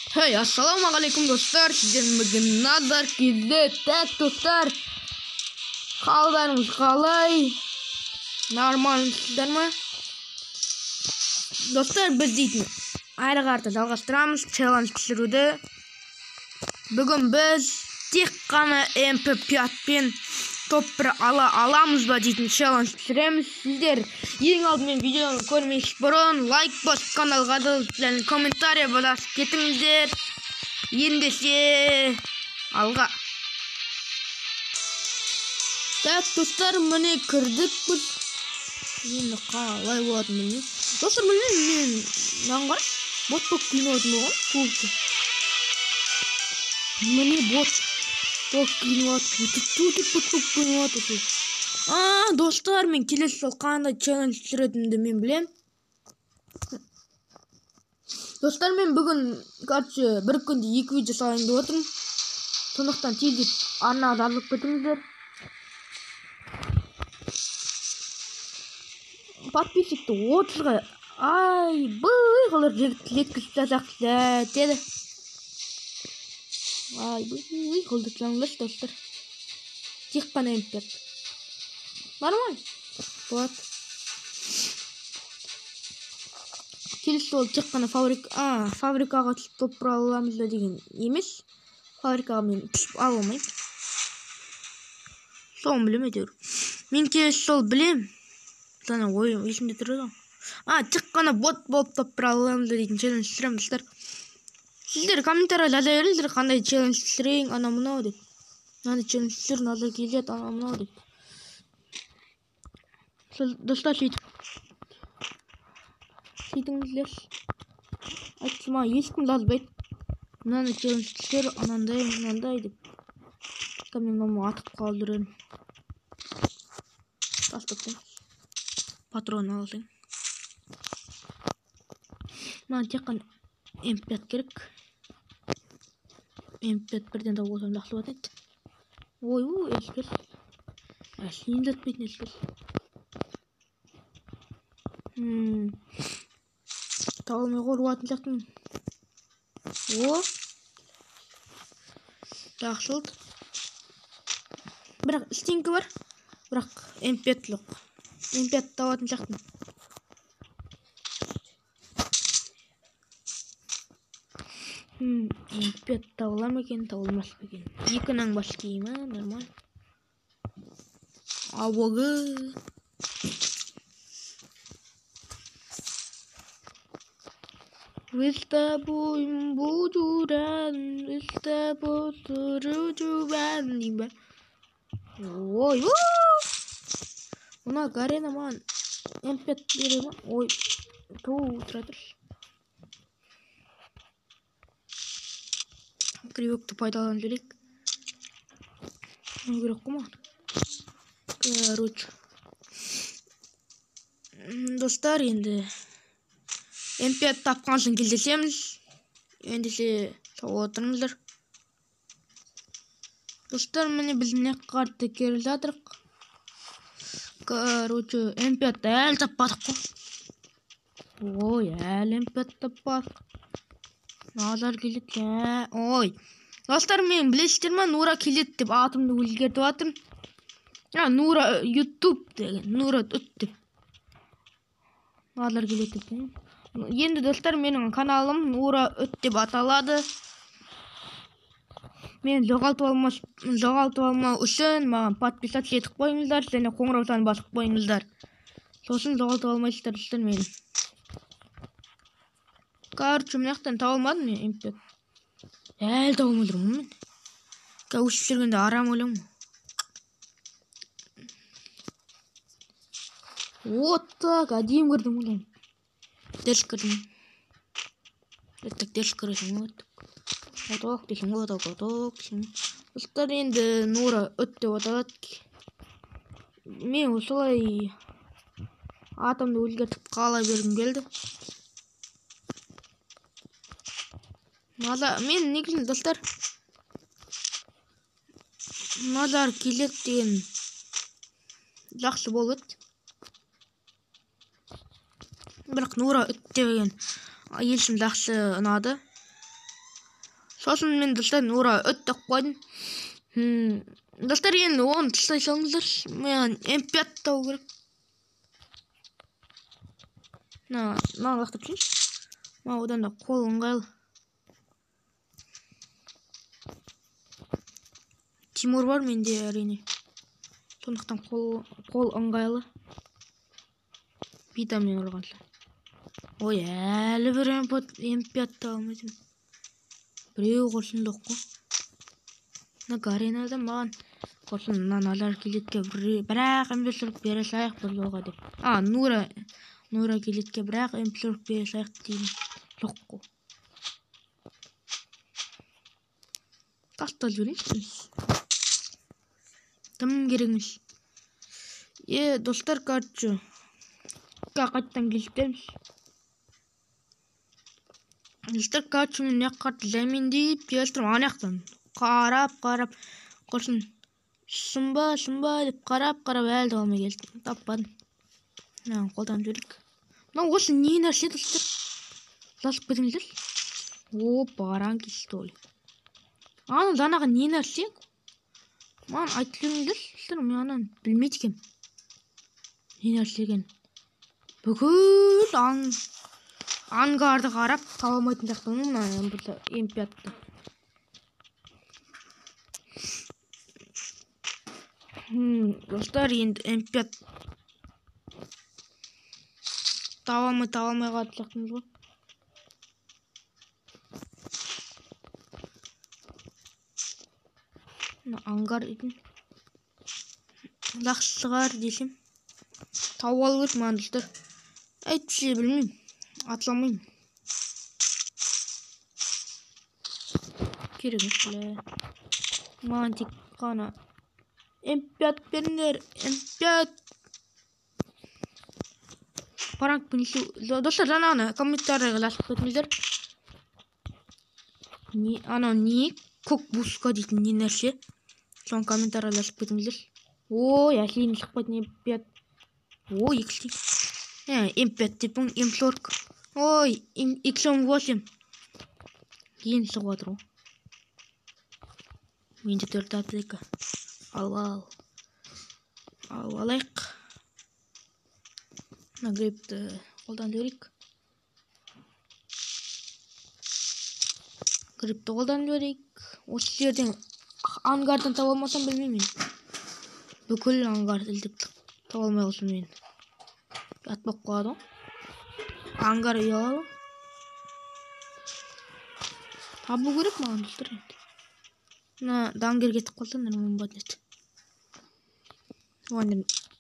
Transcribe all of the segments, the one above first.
Hey, assalamualaikum dostlar. Sizden bugün nazar kilde tek dostlar. Kaldanımız kalay. Normal sizler mi? Dostlar biz deydi. Ayrı kartı dalgastıramız. Challenge pişirude. Bugün biz tek qana MP5 topra alamız ba deydi. Challenge pişiremiz. Sizler ең алдымен videoны көрмеш бұрын лайк басып каналға да комментарий басып кетіңіздер. Ендеше алға. Так достар, міне кірдік біз. Енді қалай болады міне. Достар міне мен нанға бот болып күйініп болған көбісі. Міне бот болып күйініп. Достар, мен келесі жол қандай челлендж түсіретінімді мен білем. Достар, мен бүгін бір күнде 2 видео салайын деп отырмын. Сондықтан тез арнаға жазылып кетіңіздер. Подписчикті 30-ға қылыр жеткізіп жасақ деді. Қылдырсаңыз достар. Тек қана MP5. Нормально. Вот. Келесі жолы тек қана фабрикаға түсіп топыра аламыз ба деген емес. Фабрикаға мен түсіп ала алмаймын. Соны білем әйтеуір. Мен келесі жолы білем. Sana oyun есімде тұрады. Тек қана бот болып топыра аламыз ба дейтін челлендж түсіремін достар. Сіздер комментария жаза беріңіздер, қандай челлендж түсірейін, ана мынау деп. Мынандай челлендж түсір, назар келеді, ана мынау деп. Достар, сөйтіңіздер. Айтсыма ешкім жазбайды. Мынандай челлендж түсір, анандай, мынандай деп. Мен мама атып қалдырын. Тастаппен. Патрон алсаң. Маған тек қана MP5 керек. MP5 бірден тауып олсам жақсы болады еді. Ескер. Әшейін жатпайтын ескер. Тауылмай қорғатын жақтың. Жақсы болды. Бірақ стенкі бар. Бірақ MP5 жоқ. MP5 тауатын жақтың. MP5 тауыла ма екен, тауылмас па екен. Екінің бас киімі, нормально. Абығы. С тобой буду рядом, с тобой буду рядом. Ой, мына гарена маған MP5 бере ма? Ой, тұра тұршы. Кривекті пайдаланып жүрек. Не керек қой маған. Короче. Достар, енді MP5 тапқан соң кездесеміз. Ендеше сау отырыңыздар. Достар, міне біз міне қарты келіп жатырық. Короче, MP5 әлі таппадық қой. Әлі MP5 таппадық. Назар келеді. Ой. Достар, мен білесіздер ме, Нура келеді деп атымды өзгертіп атырмын. Нура YouTube деген. Нура деп. Назар келеді деп. Енді достар, менің каналым Нура деп аталады. Мен жоғалтып алмау үшін маған подписаться етіп қойыңыздар, және қоңырау санын басып қойыңыздар. Сосын жоғалтып алмайсыздар достар мені. Короче, мына жақтан табылмадым мен MP5. Әлі табылмай тұрмын мен. Өшіп жүргенде арам өлем. Вот так, әдейім кірдім ойлайым. Дерс кірдім. Дерс кіресің өттік. Оток десің, оток десің. Достар, енді Нура өт деп аталады. Мен осылай атымды өзгертіп қала бергім келді. Мен негізінде достар назар келеді деген жақсы болды. Бірақ Нура өт деген есім жақсы ұнады. Сосын мен достар нура өттіп қойдым. Достар енді оны тыстай салыңыздар. Мен М5 тау керек. Маған лақтап жүрші. Одан да қол ыңғайлы. Тимур бар менде әрине. Сондықтан қол ыңғайлы. Витамин ұрғанша. Ой, әлі бір М5 алмайтын. Біреу құрсын доқ қой. Гаринада маған құрсын назар келетке бірақ М5 бере сайық бір жолға деп. Нура келетке бірақ М5 бере сайық деймін. Жоқ қой. Тастал жүрейсіз. Тым кереңіз. Достар картчы. Қайтtan келіпкеміз. Достар картчы мен яққарты жәмен дейіп келістірім анаяқтан. Қарап құрсын шымба деп қарап әлді алмай келістім. Таппадым. Қолдан жүрік. Осы не нәрсе достар? Жазып кетіңіздер. Баранки столи. Жаңағы не нәрсе? Маған айтып жүріңіздер. Мен ананы білмейді екем. Не нәрсе екен? Бүкіл ангарды қарап таба алмайтын жақтың М5-ті. Достар енді М5 таба алмай қалып жақтыңыз ғой. Ангар екен. Жақсы шығар десем. Тауып алу керек маған достар. Әйтпесе білмеймін. Атламайым. Керек емес. Маған тек қана М5 беріңдер. М5. Паранг бінісі. Достар жаңағыны комментарияға жазып кетіңіздер. Анау не? Көк буска дейтін не нәрсе? Соны комментарияға жазып кетіңіздер. Әшейін шықпайтын М5. Екістей. М5 депің М40. X18. Ең шығып атыр ғой. Менде 4 аптека. Алайық. Грипті қолдан жөрейік. Осы жерден ангардан таба алмасам білмеймін. Бүкіл ангарды ілдіп таба алмай қалсам мен. Атпақ қояды. Ангар ұялы. Табу керек маған достар. Дангер кетіп қалса нұрмын бәдет. Оған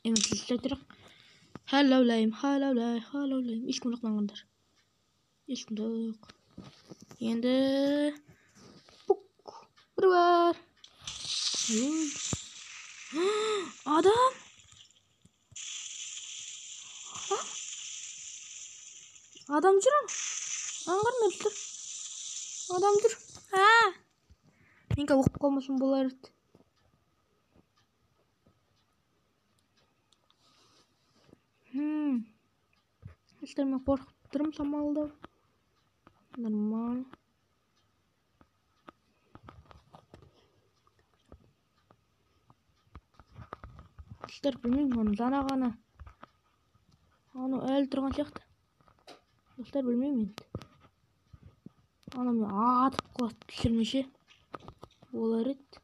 еметлісі айтырақ. Халаулайым. Ешкім жоқ маңғандар. Ешкім жоқ. Енді бір бар. Адам жүр. Аңғар мөлтір. Адам жүр. Менге оқып қалмасын болар еді. Мен қорқып тұрым самалда. Нормально. Достар білмеймін, оны жана ғана. Оны әлі тұрған сияқты. Достар білмеймін енді. Оны мен атып қалып түсірмеше болар еді.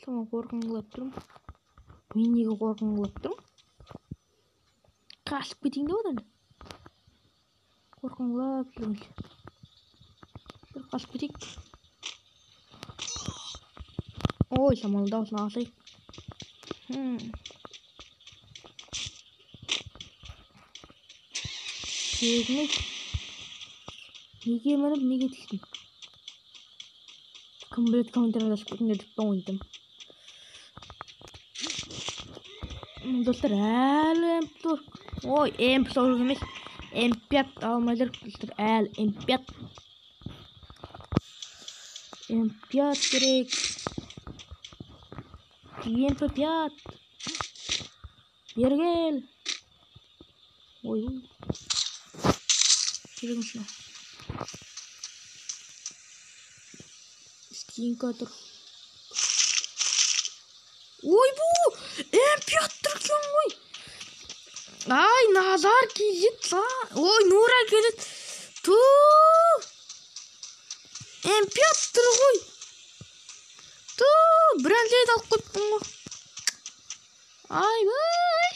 Соған қорқыңғылап тұрмын. Мен неге қорқыңғылап тұрмын? Қашып кетейін деп одан. Қорқыңғылап жүрмеше. Қашып кетейік. Самалы даусын асайық. Сегміз. Неге мініп, неге түстім? Кім білет комментарияға жазып кетіңдер деп ойындым. Достар әлі М4. М4 емес. М5 алмайдыр. Достар әлі М5. М5 керек. М5. Бергел. Керегін шына. Синька тұр. Ой, bu! Empiyat тұрген ғой. Ay, nazar келет. Ой, Нура келет. Ту! Empiyat тұр ғой. Ту! Бірәндейді алып қойыппын ғой. Ay, бай!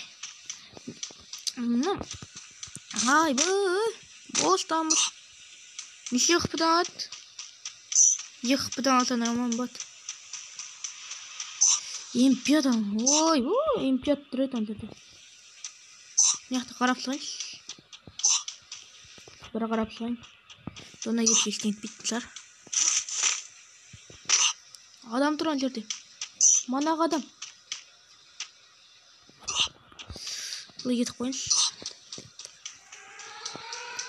Ay, бай! Boştanmış. Неше қыпыдан ат? Екі қыпыдан алтан роман бат. Емпиядан. Ой, емпият тұрет антырды. Неяқты қарап сұғайын. Бір қарап сұғайын. Жона кетіп ештен кетпейтін шығар. Адам тұрған жерде. Манақ адам. Бұл кетіп қойыншы.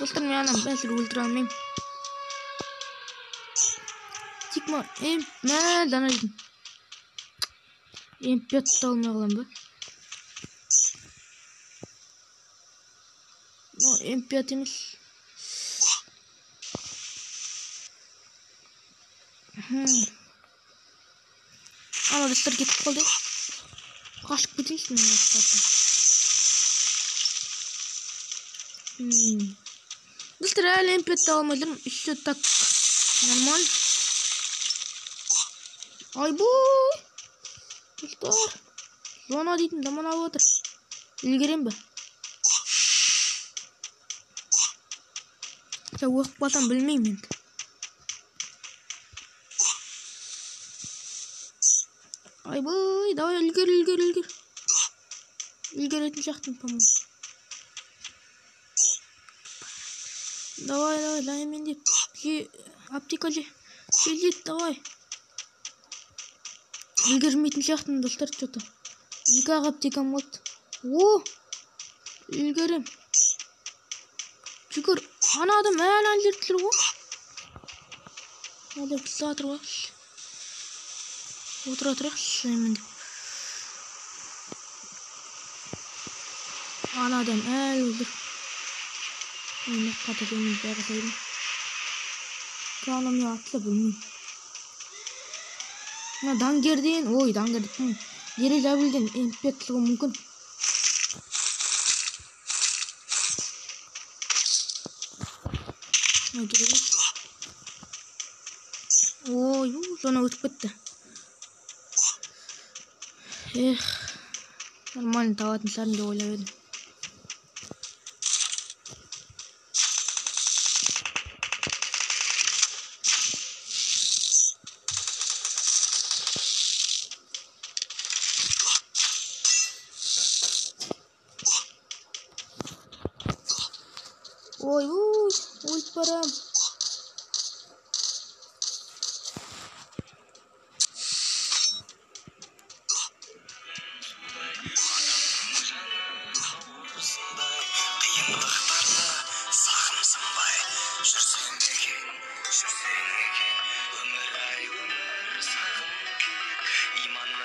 Достар, мен анам бәсір өлтіре алмайым. Тик ма, мәл дана жедім. Емпиятты алмай қалам ба? Емпият емес. Ана достар кетіп қалды. Қашып кетейінші мен достарды. Достар, әлі емпиятты алмайдырым. Еще так нормально. Айбой! Достар, жона дейтін даман алып отыр. Үлгерем бі? Оқып қалсам білмеймін енді. Айбой, давай үлгер. Үлгеретін шақтың, по-моему. Давай, мен деп. Аптека же. Келдет, давай. Үлгермейтін шақтың, достар, что-то. Екі-ақ аптекам болды. О! Үлгерем. Жүгір. Ана адам әлі әлдертілер ғой. Адам тұса атыр ғой. Отыра шаймен деп. Ана адам әлі өлдір. Мен қата жөнін бәрі сайдым. Қалам я атса білмейм. Даңгерден, ой, даңгерден. Дере жабілден емпияттылығы мүмкін. Ой, жона өтіп кетті. Нормально табатын шығармын деп ойлап едім. Ой, өліп барам.